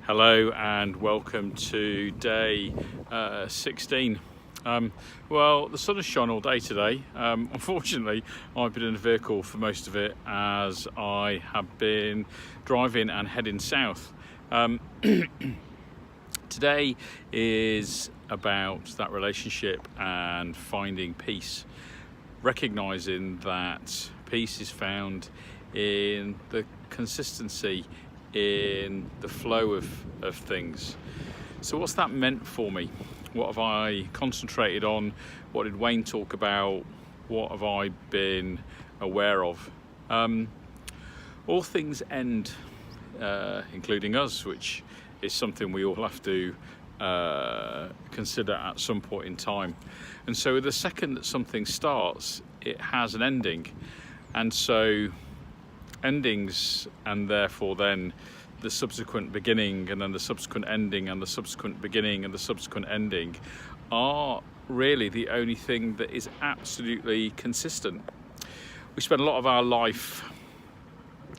Hello and welcome to day 16. Well, the sun has shone all day today. Unfortunately, I've been in a vehicle for most of it as I have been driving and heading south. Today is about that relationship and finding peace, recognizing that peace is found in the consistency, in the flow of things. So what's that meant for me? What have I concentrated on? What did Wayne talk about? What have I been aware of? All things end, including us, which is something we all have to consider at some point in time. And so the second that something starts, it has an ending. And so endings, and therefore then the subsequent beginning, and then the subsequent ending, and the subsequent beginning, and the subsequent ending, are really the only thing that is absolutely consistent. We spend a lot of our life,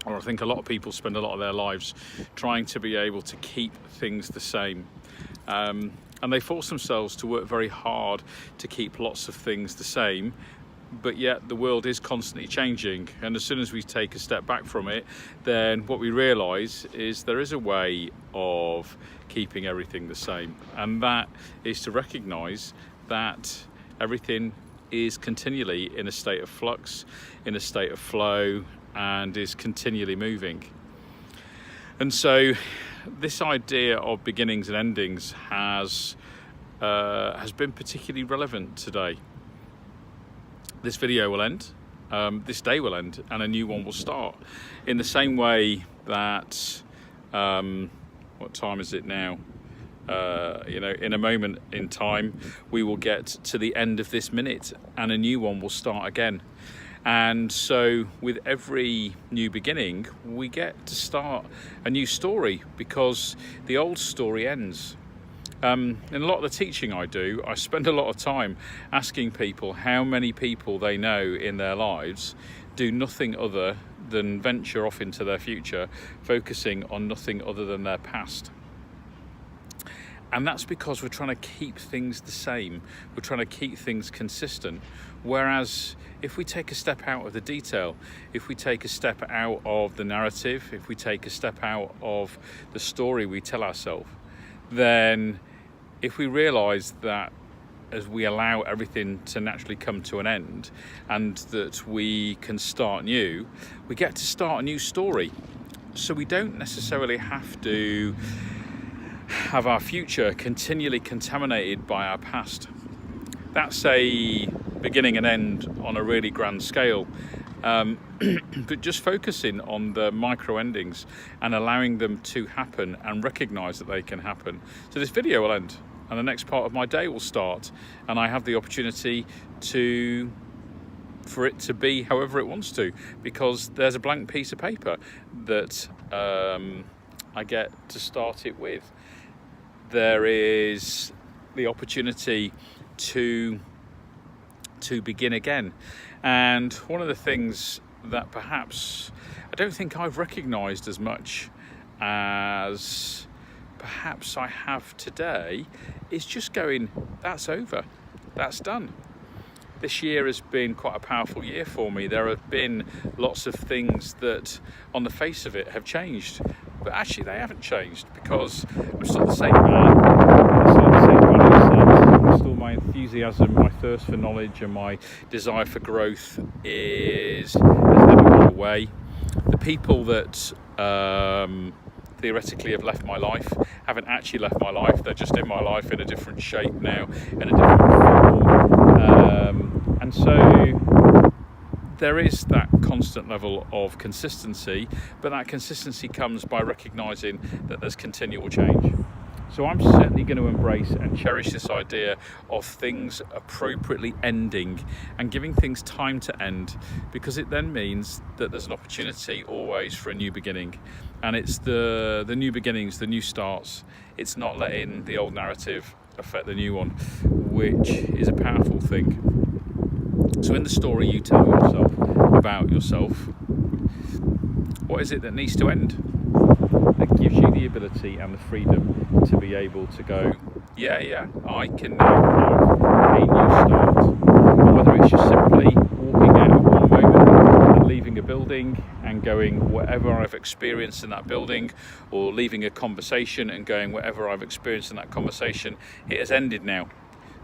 or I think a lot of people spend a lot of their lives trying to be able to keep things the same. And they force themselves to work very hard to keep lots of things the same, but yet the world is constantly changing. And as soon as we take a step back from it, then what we realise is there is a way of keeping everything the same. And that is to recognise that everything is continually in a state of flux, in a state of flow, and is continually moving. And so this idea of beginnings and endings has been particularly relevant today. This video will end, this day will end, and a new one will start. In the same way that, what time is it now? In a moment in time, we will get to the end of this minute and a new one will start again. And so with every new beginning, we get to start a new story because the old story ends. In a lot of the teaching I do, I spend a lot of time asking people how many people they know in their lives do nothing other than venture off into their future, focusing on nothing other than their past. And that's because we're trying to keep things the same. We're trying to keep things consistent. Whereas if we take a step out of the detail, if we take a step out of the narrative, if we take a step out of the story we tell ourselves, then if we realise that as we allow everything to naturally come to an end and that we can start new, we get to start a new story. So we don't necessarily have to have our future continually contaminated by our past. That's a beginning and end on a really grand scale. But just focusing on the micro endings and allowing them to happen and recognise that they can happen. So this video will end and the next part of my day will start, and I have the opportunity for it to be however it wants to, because there's a blank piece of paper that I get to start it with. There is the opportunity to begin again. And one of the things that perhaps I don't think I've recognised as much as perhaps I have today is just going, that's over, that's done. This year has been quite a powerful year for me. There have been lots of things that on the face of it have changed, but actually they haven't changed, because I'm still the same man, I'm still the same values, still my enthusiasm, my thirst for knowledge and my desire for growth has never gone away. The people that theoretically have left my life haven't actually left my life, they're just in my life in a different shape now, in a different form. And so there is that constant level of consistency, but that consistency comes by recognising that there's continual change. So I'm certainly going to embrace and cherish this idea of things appropriately ending and giving things time to end, because it then means that there's an opportunity always for a new beginning. And it's the new beginnings, the new starts. It's not letting the old narrative affect the new one, which is a powerful thing. So in the story you tell yourself about yourself, what is it that needs to end? That gives you the ability and the freedom to be able to go, yeah, I can now have a new start. And whether it's just simply walking out of one moment and leaving a building and going whatever I've experienced in that building, or leaving a conversation and going whatever I've experienced in that conversation, it has ended now.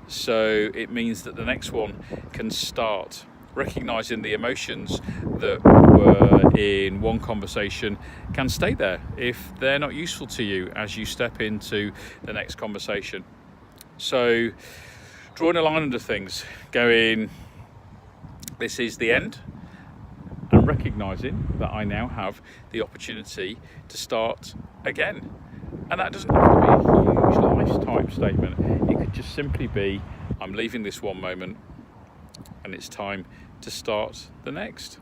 So it means that the next one can start. Recognizing the emotions that were in one conversation can stay there if they're not useful to you as you step into the next conversation. So drawing a line under things, going, this is the end, and recognizing that I now have the opportunity to start again. And that doesn't have to be a huge lifetime statement. It could just simply be, I'm leaving this one moment and it's time to start the next.